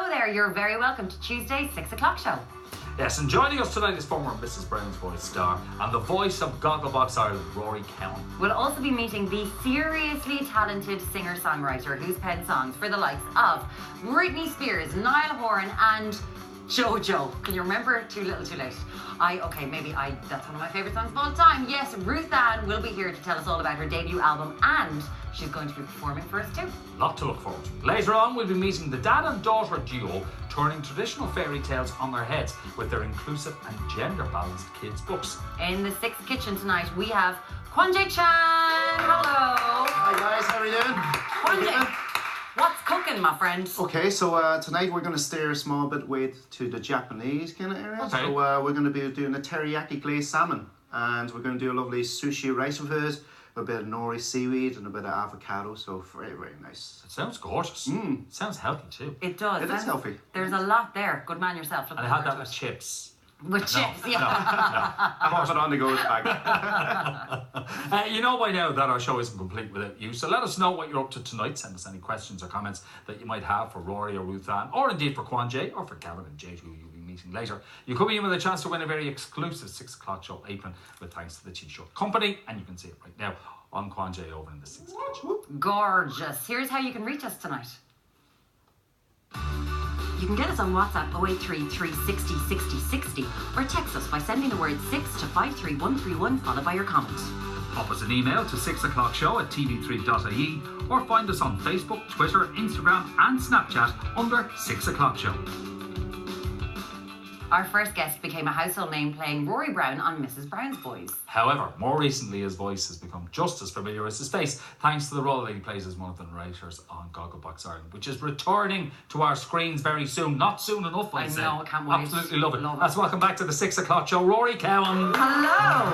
Hello there, you're very welcome to Tuesday's 6 o'clock show. Yes, and joining us tonight is former Mrs. Brown's Boys star and the voice of Gogglebox Ireland, Rory Cowan. We'll also be meeting the seriously talented singer-songwriter who's penned songs for the likes of Britney Spears, Niall Horan and JoJo. Can you remember Too Little Too Late? That's one of my favourite songs of all time. Yes, Ruth Ann will be here to tell us all about her debut album, and she's going to be performing for us too. Lot to look forward to. Later on, we'll be meeting the dad and daughter duo turning traditional fairy tales on their heads with their inclusive and gender-balanced kids' books. In the Sixth Kitchen tonight, we have Kwanje Chan. Hello. Hi guys, how are you doing? Kwanje, what's cooking, my friend? Okay, so tonight we're going to steer a small bit with to the Japanese kind of area. Okay. So we're going to be doing a teriyaki glazed salmon, and we're going to do a lovely sushi rice with it, a bit of nori seaweed and a bit of avocado. So very, very nice. It sounds gorgeous. Sounds healthy too. It does. It is healthy. There's a lot there. Good man yourself. And I had that with chips. With chips, yeah. Pop it on the go bag. You know by now that our show isn't complete without you, so let us know what you're up to tonight. Send us any questions or comments that you might have for Rory or Ruth Ann, or indeed for Kwanje, or for Gavin and Jade, who you'll be meeting later. You could be in with a chance to win a very exclusive 6 o'clock show apron with thanks to the Cheese Show Company, and you can see it right now on Kwanje over in the 6 Kitchen. Gorgeous. Here's how you can reach us tonight. You can get us on WhatsApp 083 360 60 60 or text us by sending the word 6 to 53131 followed by your comment. Pop us an email to 6o'clockshow@tv3.ie or find us on Facebook, Twitter, Instagram and Snapchat under 6 o'clock show. Our first guest became a household name playing Rory Brown on Mrs. Brown's Boys. However, more recently his voice has become just as familiar as his face thanks to the role that he plays as one of the narrators on Gogglebox Ireland, which is returning to our screens very soon. Not soon enough, I say. know, I can't wait. Absolutely love it. Let's welcome back to the 6 o'clock show, Rory Cowan. Hello.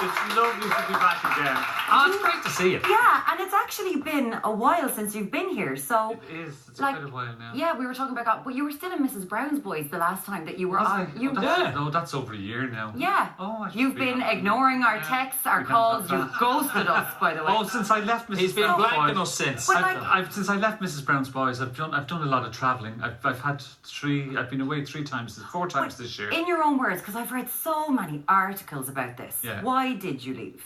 It's lovely to be back again. Oh, it's great to see you. Yeah, and it's actually been a while since you've been here, so... It is. It's like, quite a while now. Yeah, we were talking about that, but you were still in Mrs. Brown's Boys the last time that you were on. No, that's over a year now. Yeah. Oh, You've been ignoring our texts, our calls. You've ghosted us, by the way. Oh, since I left Mrs. He's been Brown's blanking Boys. us since. But like, Since I left Mrs. Brown's Boys, I've done a lot of travelling. I've been away 4 times this year. in your own words, because I've read so many articles about this. Yeah. Why did you leave?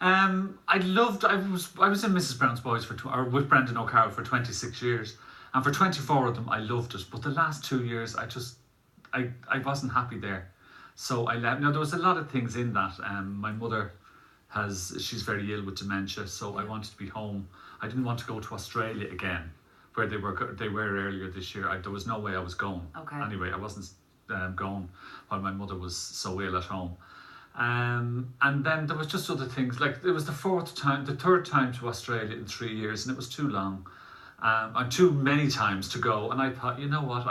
I was in Mrs. Brown's Boys with Brendan O'Carroll for 26 years, and for 24 of them I loved it. But the last 2 years I wasn't happy there, so I left. Now there was a lot of things in that. My mother she's very ill with dementia, so I wanted to be home. I didn't want to go to Australia again, where they were earlier this year. There was no way I was going. Okay. Anyway, I wasn't going while my mother was so ill at home. And then there was just other things, like it was the third time to Australia in 3 years, and it was too long, and too many times to go. And I thought, you know what,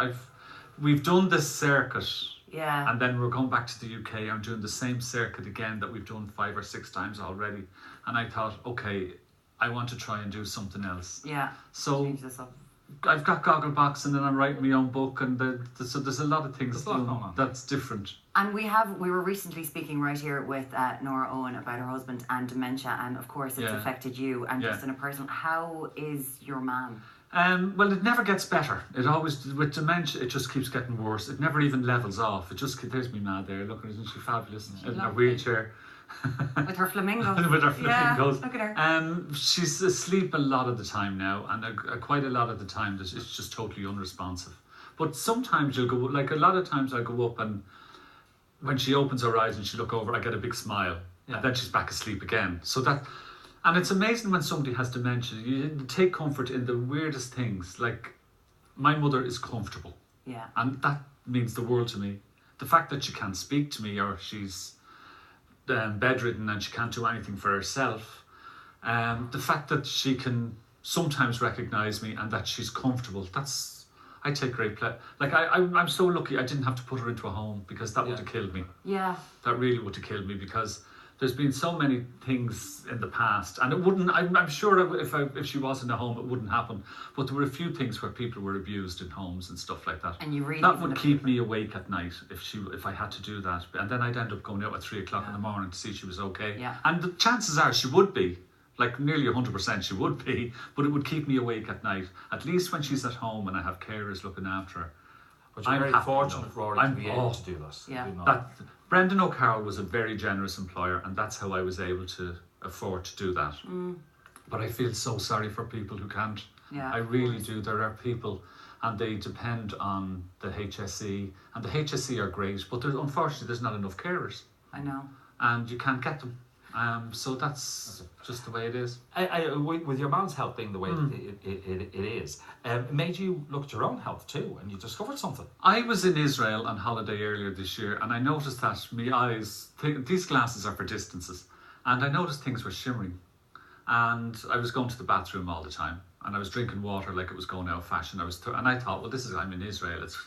we've done this circuit, Yeah. and then we're going back to the UK. I'm doing the same circuit again that we've done 5 or 6 times already, and I thought, okay, I want to try and do something else. Yeah. So Change this up. I've got Gogglebox, and then I'm writing my own book, and so there's a lot of things There's a lot going on. that's different. And we were recently speaking right here with Nora Owen about her husband and dementia, and of course it's Yeah. affected you and Yeah. just in a personal. How is your man? Well, it never gets better. It always, with dementia, it just keeps getting worse. It never even levels off. There's me mad there. Look, isn't she fabulous? In her lovely. wheelchair. With her flamingos. With her Yeah, flamingos. look at her. She's asleep a lot of the time now, and quite a lot of the time it's just totally unresponsive. But sometimes you'll go, like a lot of times I go up, and when she opens her eyes and she look over, I get a big smile. Yeah. And then she's back asleep again. And it's amazing when somebody has dementia. You take comfort in the weirdest things. Like, my mother is comfortable. Yeah. And that means the world to me. The fact that she can't speak to me, or she's bedridden and she can't do anything for herself. The fact that she can sometimes recognise me and that she's comfortable, I take great pleasure. Like, I'm so lucky I didn't have to put her into a home, because that would have killed me. Yeah. That really would have killed me, because there's been so many things in the past, and it wouldn't. I'm sure if she was in a home, it wouldn't happen. But there were a few things where people were abused in homes and stuff like that. And you really that would keep me awake at night if I had to do that. And then I'd end up going out at 3 o'clock in the morning to see she was okay. Yeah. And the chances are she would be, Like nearly 100% she would be, but it would keep me awake at night. At least when she's at home and I have carers looking after her. But you're very fortunate, Rory, to be able to do that. Yeah. You know. That Brendan O'Carroll was a very generous employer, and that's how I was able to afford to do that. But I feel so sorry for people who can't. Yeah, I really do. There are people, and they depend on the HSE, and the HSE are great, but unfortunately there's not enough carers, I know. and you can't get them. So that's just the way it is. With your mom's health being the way it is, it made you look at your own health too, and you discovered something. I was in Israel on holiday earlier this year, and I noticed that my eyes, these glasses are for distances, and I noticed things were shimmering. And I was going to the bathroom all the time, and I was drinking water like it was going out of fashion. And I thought, well, I'm in Israel. It's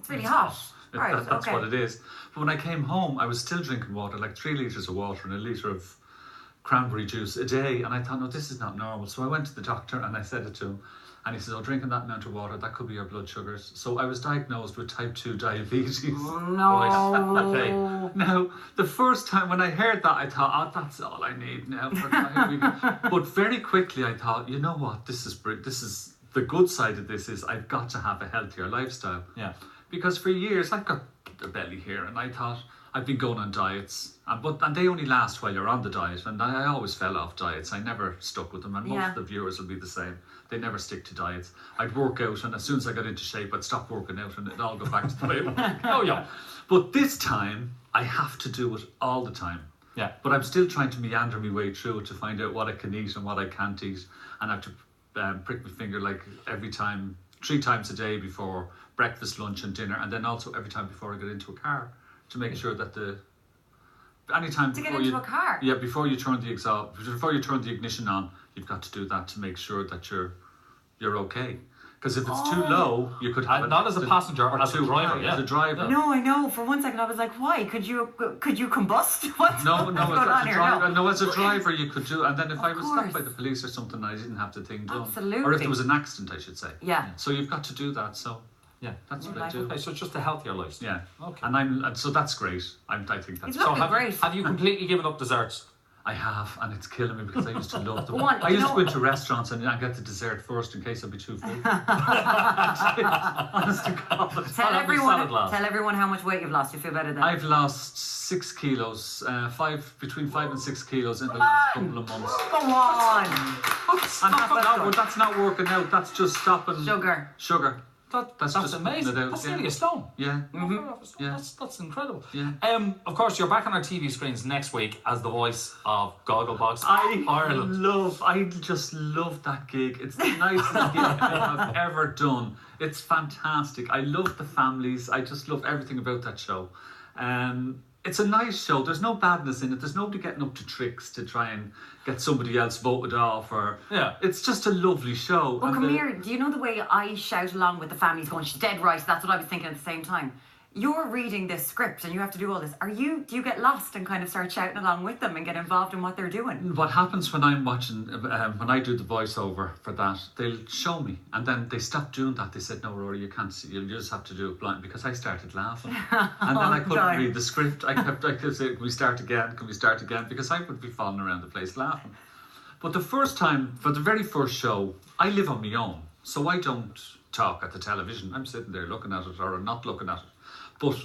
really hot. Right, that's okay. what it is. But when I came home, I was still drinking water, like 3 litres of water and a litre of cranberry juice a day. And I thought, no, this is not normal. So I went to the doctor and I said it to him. And he says, oh, drinking that amount of water, that could be your blood sugars. So I was diagnosed with type 2 diabetes. No. Okay. Now, the first time when I heard that, I thought, oh, that's all I need now for diabetes. But very quickly I thought, you know what, this is the good side of this is I've got to have a healthier lifestyle. Yeah. Because for years I've got a belly here, and I thought I've been going on diets, and they only last while you're on the diet, and I always fell off diets. I never stuck with them, and most of the viewers will be the same. They never stick to diets. I'd work out, and as soon as I got into shape, I'd stop working out, and it'd all go back to the way it was. Oh yeah. But this time I have to do it all the time. Yeah. But I'm still trying to meander my way through it to find out what I can eat and what I can't eat, and I have to prick my finger like every time, 3 times a day before breakfast, lunch and dinner, and then also every time before I get into a car to make sure that anytime To before get into a car? Yeah, before you turn the before you turn the ignition on, you've got to do that to make sure that you're okay. Because if it's too low, you could have not as a passenger, or as a driver. As a driver. No, I know. For 1 second, I was like, "Why? Could you combust? What's No, going on here? no, as a driver you could do, and then if I was stopped course. by the police or something, I didn't have the thing done. Absolutely. Or if there was an accident, I should say. Yeah. So you've got to do that. So Yeah. that's what I Life. do. Okay, so it's just a healthier lifestyle. Yeah. Okay. And so that's great. I think that's. It's looking have, great. have you completely given up desserts? I have, and it's killing me because I used to love them. Go on, I you used to know- go into restaurants and get the dessert first in case I'd be too full. Honest to God. Tell everyone how much weight you've lost. You feel better then. I've lost 6 kilos, between 5 and 6 kilos in the last couple of months. Go on. And that's not working out. That's just stopping Sugar. That's just amazing. putting it out, That's yeah. nearly a stone. Yeah. Yeah. That's incredible. Yeah. Of course, you're back on our TV screens next week as the voice of Gogglebox I Ireland. just love that gig. It's the nicest gig I've ever done. It's fantastic. I love the families. I just love everything about that show. It's a nice show. There's no badness in it. There's nobody getting up to tricks to try and get somebody else voted off. It's just a lovely show. Well, come here. Do you know the way I shout along with the families going, she's dead right? That's what I was thinking at the same time. You're reading this script and you have to do all this. Do you get lost and kind of start shouting along with them and get involved in what they're doing? What happens when I'm watching, when I do the voiceover for that, they'll show me, and then they stopped doing that. They said, "No, Rory, you can't see. You just have to do it blind." Because I started laughing, and then I couldn't read the script. I kept saying, "Can we start again? Can we start again?" Because I would be falling around the place laughing. But the first time, for the very first show, I live on my own, so I don't talk at the television. I'm sitting there looking at it or not looking at it. But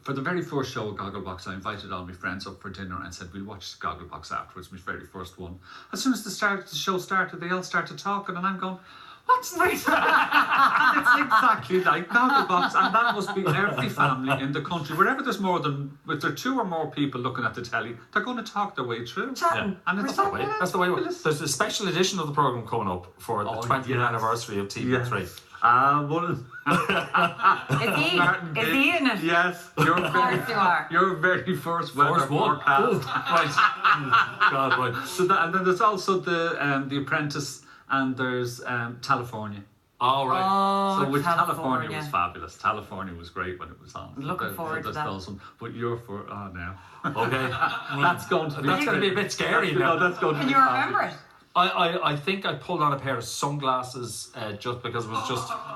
for the very first show at Gogglebox, I invited all my friends up for dinner and said, we'll watch Gogglebox afterwards, my very first one. As soon as the show started, they all started talking, and I'm going, what's this? And it's exactly like Gogglebox, and that must be every family in the country. Wherever there's if there are 2 or more people looking at the telly, they're going to talk their way through. Chatting. And it's That's the way. There's a special edition of the programme coming up for the 20th anniversary of TV3. Well, Is he in it? yes, your very first weather First one. forecast. Right. God, right. So and then there's also the Apprentice, and there's California. All right. So which California California was fabulous. California was great when it was on. Looking forward to that. Awesome. But you're for now. Okay. That's going to be a bit scary now. That's going to Can be you remember it? I think I pulled on a pair of sunglasses just because it was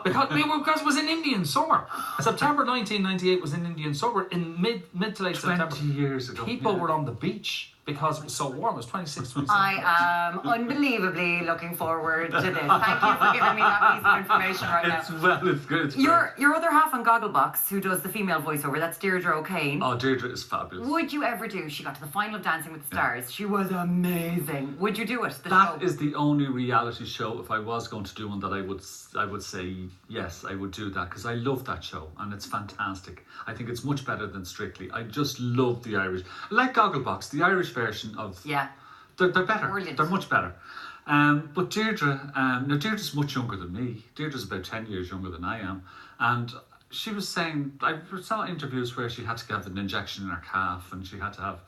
because it was in Indian summer. September 1998 was in Indian summer in mid to late 20 September. years ago. People were on the beach because it was so warm. It was 26, 27. I am unbelievably looking forward to this. Thank you for giving me that piece of information right now. It's good. It's Your other half on Gogglebox, who does the female voiceover, that's Deirdre O'Kane. Oh, Deirdre is fabulous. Would you ever do? She got to the final of Dancing with the Stars. She was amazing. Would you do it? That is the only reality show, if I was going to do one, that I would say yes, I would do that, because I love that show and it's fantastic. I think it's much better than Strictly. I just love the Irish. Like Gogglebox, the Irish version of... Yeah. They're better. Brilliant. They're much better. But Deirdre, now Deirdre's much younger than me. Deirdre's about 10 years younger than I am. And she was saying, I saw interviews where she had to have an injection in her calf and she had to have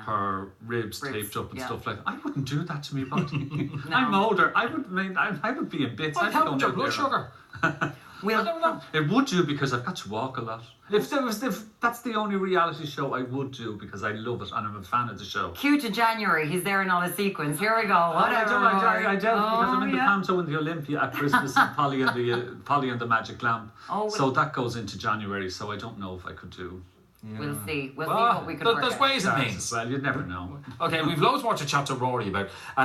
her ribs taped up and stuff like that. I wouldn't do that to me body. No. I'm older. I would be in bits. What helped your blood sugar? It would do, because I've got to walk a lot. If that's the only reality show I would do, because I love it and I'm a fan of the show. Cue to January, he's there in all his sequence. Here we go. Whatever. I don't because I'm in the Panto and the Olympia at Christmas and Polly and the Magic Lamp. So that goes into January. So I don't know if I could do. We'll see. We'll see what we can work There's out. ways and means. Well, you'd never know. Okay, we've loads more to chat to Rory about. And